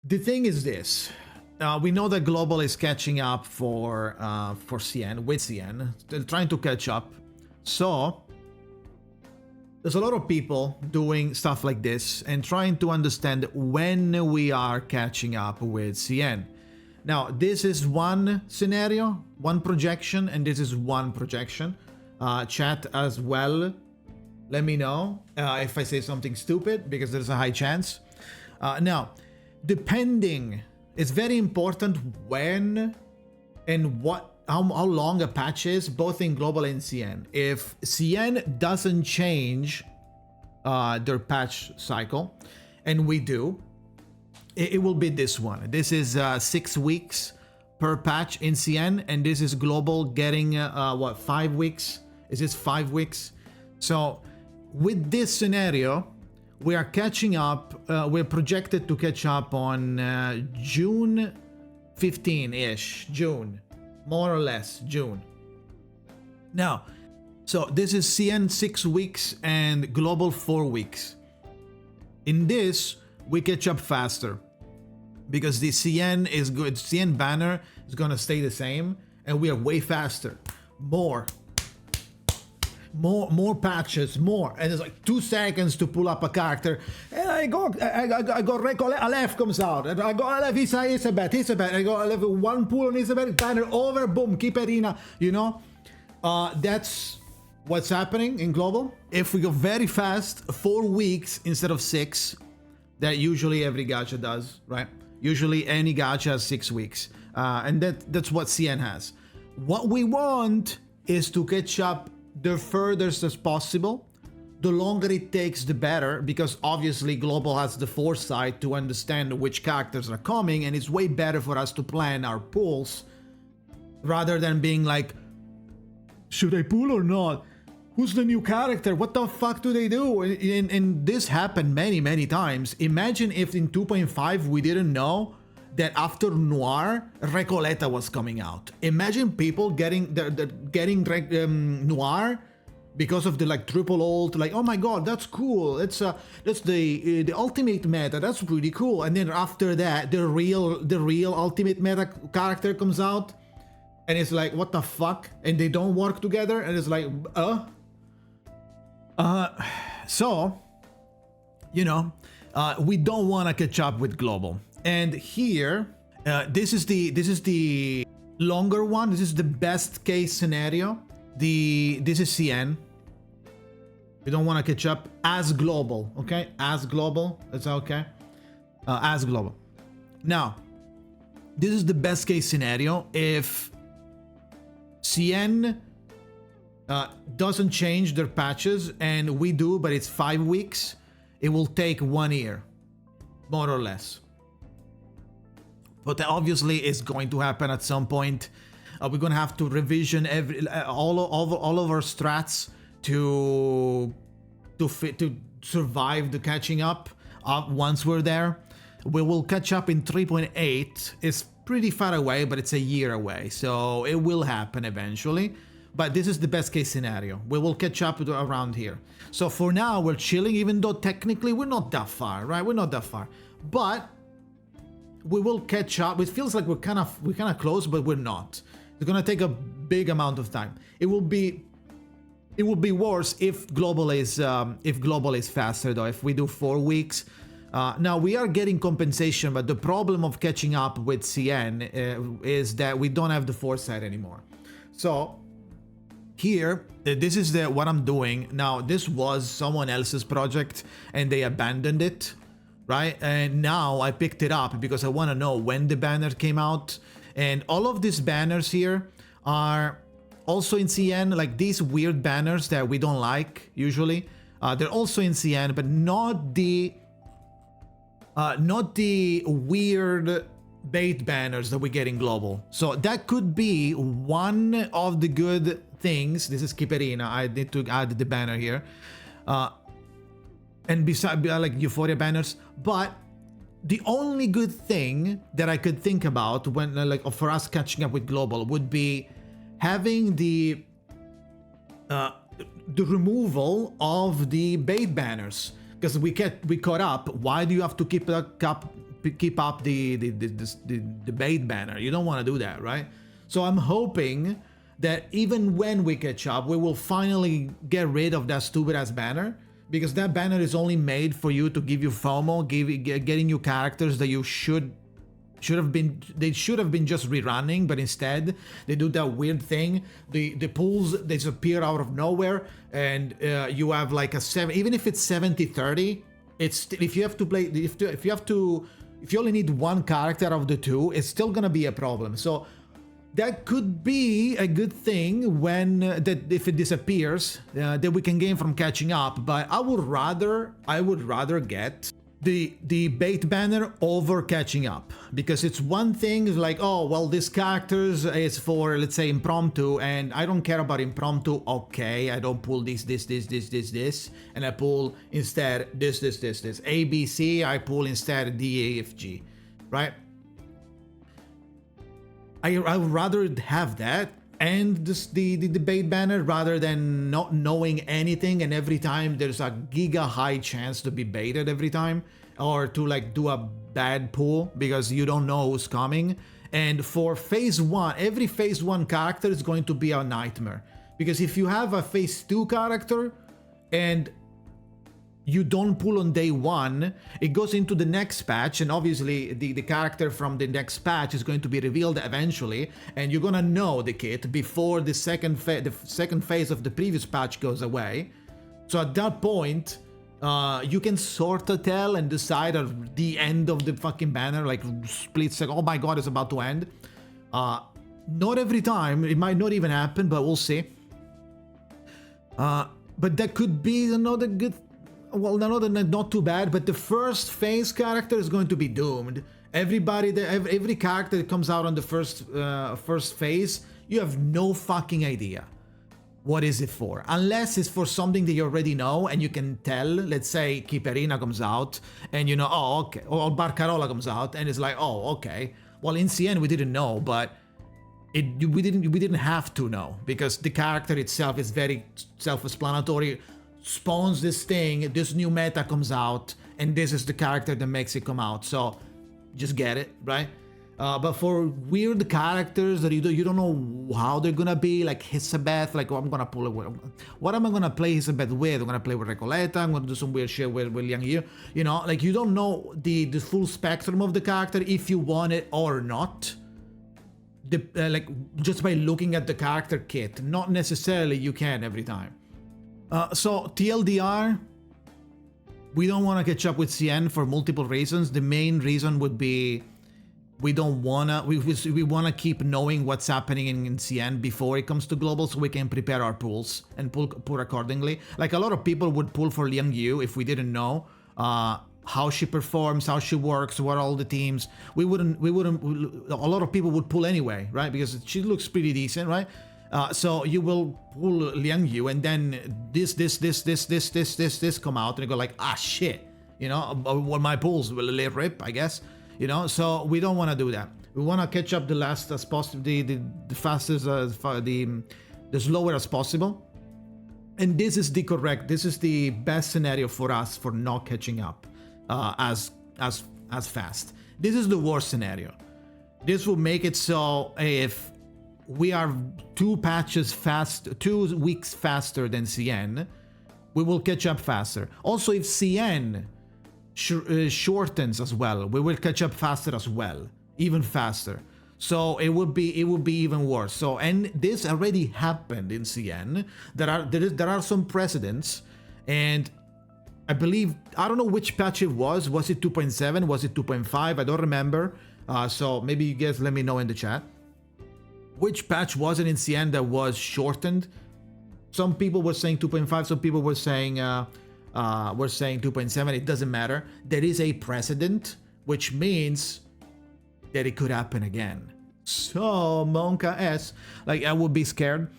The thing is this. We know that global is catching up for CN, with CN. They're trying to catch up. So there's a lot of people doing stuff like this and trying to understand when we are catching up with CN. Now, this is one scenario, one projection, and this is one projection. Chat as well. Let me know if I say something stupid, because there's a high chance. Now, depending, it's very important when and how long a patch is, both in global and CN. If CN doesn't change their patch cycle, and we do, it will be this one. This is 6 weeks per patch in CN, and this is global getting 5 weeks? Is this 5 weeks? So with this scenario, we are catching up. We're projected to catch up on June 15-ish, June, more or less June. Now, so this is CN 6 weeks and global 4 weeks. In this, we catch up faster because the CN is good. CN banner is gonna stay the same, and we are way faster. More patches, more, and it's like 2 seconds to pull up a character, and I got Aleph comes out, and I got Aleph Isabeth, I got Aleph, one pull on Isabeth, banner over, boom, keep arena, you know. That's what's happening in global. If we go very fast, 4 weeks instead of 6, that usually every gacha does, right? Usually any gacha has 6 weeks, and that's what CN has. What we want is to catch up the furthest as possible. The longer it takes, the better, because obviously global has the foresight to understand which characters are coming, and it's way better for us to plan our pulls rather than being like, should I pull or not? Who's the new character? What the fuck do they do? And this happened many times. Imagine if in 2.5 we didn't know that after Noir, Recoleta was coming out. Imagine people getting Noir because of the like triple ult, like, oh my god, that's cool. That's the ultimate meta. That's pretty cool. And then after that, the real ultimate meta character comes out, and it's like, what the fuck? And they don't work together, and it's like, so, you know, we don't want to catch up with global. And here, this is the longer one. This is the best case scenario. This is CN. We don't want to catch up as global, okay? As global, that's okay. As global. Now, this is the best case scenario. If CN doesn't change their patches, and we do, but it's 5 weeks, it will take 1 year, more or less. But obviously it's going to happen at some point. We're gonna have to revision all of our strats to survive the catching up. Once we're there, we will catch up in 3.8. It's pretty far away, but it's a year away, so it will happen eventually. But this is the best case scenario. We will catch up around here. So for now, we're chilling, even though technically we're not that far, right? We're not that far, but we will catch up. It feels like we're kind of close, but we're not. It's gonna take a big amount of time. It will be worse if global is faster though. If we do 4 weeks. Now we are getting compensation, but the problem of catching up with CN is that we don't have the foresight anymore. So here, this is what I'm doing. Now, this was someone else's project and they abandoned it, right? And now I picked it up because I want to know when the banner came out. And all of these banners here are also in CN, like these weird banners that we don't like usually. They're also in CN, but not the weird bait banners that we get in global. So that could be one of the good things. This is Kiperina. I need to add the banner here. And besides, like Euphoria banners. But the only good thing that I could think about when, like, for us catching up with global would be having the removal of the bait banners, because we caught up. Why do you have to keep keep up the bait banner. You don't want to do that, right? So I'm hoping that even when we catch up, we will finally get rid of that stupid ass banner, because that banner is only made for you to give you FOMO, getting you characters that you should have been just rerunning, but instead they do that weird thing. The pools disappear out of nowhere, and you have like a 7, even if it's 70-30, it's if you have to play, if you only need one character out of the two, it's still gonna be a problem. So that could be a good thing when that if it disappears, that we can gain from catching up. But I would rather get the bait banner over catching up, because it's one thing like, oh well, this characters is for, let's say, impromptu, and I don't care about impromptu. Okay, I don't pull this, and I pull instead this ABC. I pull instead DAFG, right? I would rather have that and the bait banner rather than not knowing anything, and every time there's a giga high chance to be baited every time, or to like do a bad pull because you don't know who's coming. And for phase 1, every phase 1 character is going to be a nightmare, because if you have a phase 2 character and you don't pull on day 1, it goes into the next patch, and obviously the character from the next patch is going to be revealed eventually, and you're gonna know the kit before the second phase of the previous patch goes away. So at that point, you can sort of tell and decide at the end of the fucking banner, like split second, oh my god, it's about to end. Not every time, it might not even happen, but we'll see. But that could be another good. Well, not too bad, but the first phase character is going to be doomed. Every character that comes out on the first phase, you have no fucking idea what is it for, unless it's for something that you already know and you can tell. Let's say Kiperina comes out, and you know, oh okay, or Barcarola comes out, and it's like, oh okay. Well, in CN we didn't know, but we didn't have to know, because the character itself is very self-explanatory. Spawns this thing, this new meta comes out, and this is the character that makes it come out. So just get it, right? But for weird characters that you don't know how they're gonna be, like Hisabeth, like, oh, I'm gonna pull it. What am I gonna play Hisabeth with? I'm gonna play with Recoleta. I'm gonna do some weird shit with Liang Yu. You know, like, you don't know the full spectrum of the character if you want it or not. Like, just by looking at the character kit, not necessarily you can every time. So TLDR, we don't want to catch up with CN for multiple reasons. The main reason would be we don't wanna, we wanna keep knowing what's happening in CN before it comes to global, so we can prepare our pools and pull accordingly. Like, a lot of people would pull for Liang Yu if we didn't know how she performs, how she works, what are all the teams. We wouldn't. A lot of people would pull anyway, right? Because she looks pretty decent, right? So you will pull Liang Yu, and then this come out, and you go like, ah shit, you know, well, my pulls will rip, I guess, you know. So we don't want to do that. We want to catch up the last as possible, the fastest, the slower as possible. And this is the best scenario for us for not catching up as fast. This is the worst scenario. This will make it so if we are 2 weeks faster than CN, we will catch up faster. Also, if CN shortens as well, we will catch up faster as well, even faster. So it would be even worse. So, and this already happened in CN. There are some precedents, and I believe, I don't know which patch it was. Was it 2.7? Was it 2.5? I don't remember. So maybe you guys let me know in the chat. Which patch was it in CN that was shortened? Some people were saying 2.5, some people were saying 2.7. It doesn't matter. There is a precedent, which means that it could happen again. So Monka S, like, I would be scared.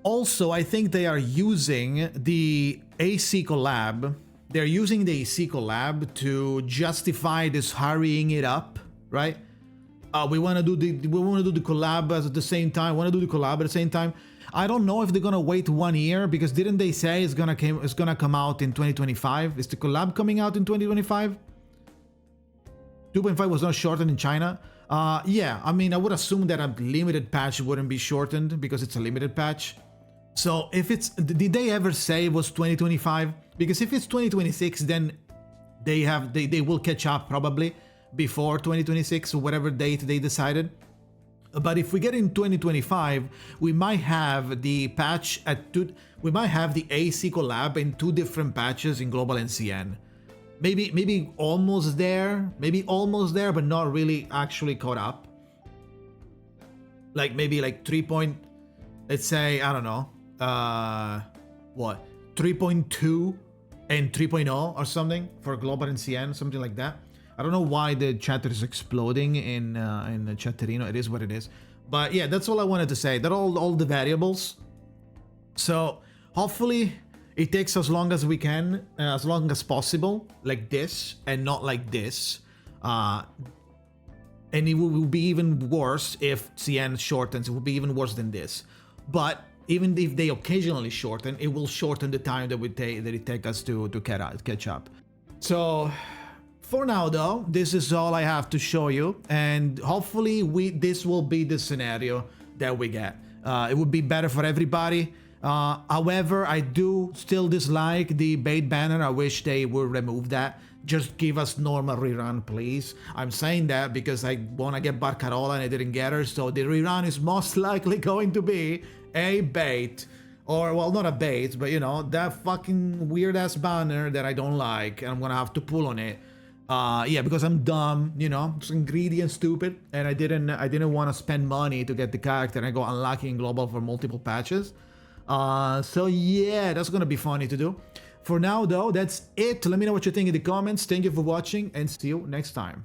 Also, I think they are using the AC collab. They're using the AC collab to justify this hurrying it up, right? We want to do the collab at the same time. I don't know if they're gonna wait 1 year, because didn't they say it's gonna come out in 2025? Is the collab coming out in 2025? 2.5 was not shortened in China. Yeah, I mean, I would assume that a limited patch wouldn't be shortened because it's a limited patch. So if it's, did they ever say it was 2025? Because if it's 2026, then they will catch up probably before 2026 or whatever date they decided. But if we get in 2025, we might have the patch we might have the AC collab in 2 different patches in global and CN. Maybe almost there, but not really actually caught up. Like maybe like 3. Let's say, I don't know, 3.2 and 3.0 or something for global and CN, something like that. I don't know why the chatter is exploding in the chatterino. It is what it is. But yeah, that's all I wanted to say. They're all the variables. So hopefully it takes as long as we can, as long as possible, like this and not like this. And it will be even worse if CN shortens. It will be even worse than this. But even if they occasionally shorten, it will shorten the time that it takes us to catch up. So for now, though, this is all I have to show you, and hopefully this will be the scenario that we get. It would be better for everybody. However, I do still dislike the bait banner. I wish they would remove that. Just give us normal rerun, please. I'm saying that because I want to get Barcarola and I didn't get her, so the rerun is most likely going to be a bait. Or, well, not a bait, but you know, that fucking weird-ass banner that I don't like, and I'm gonna have to pull on it. Yeah, because I'm dumb, you know, just greedy and stupid, and I didn't want to spend money to get the character and I go unlucky in global for multiple patches. So yeah, that's gonna be funny to do. For now, though, that's it. Let me know what you think in the comments. Thank you for watching, and see you next time.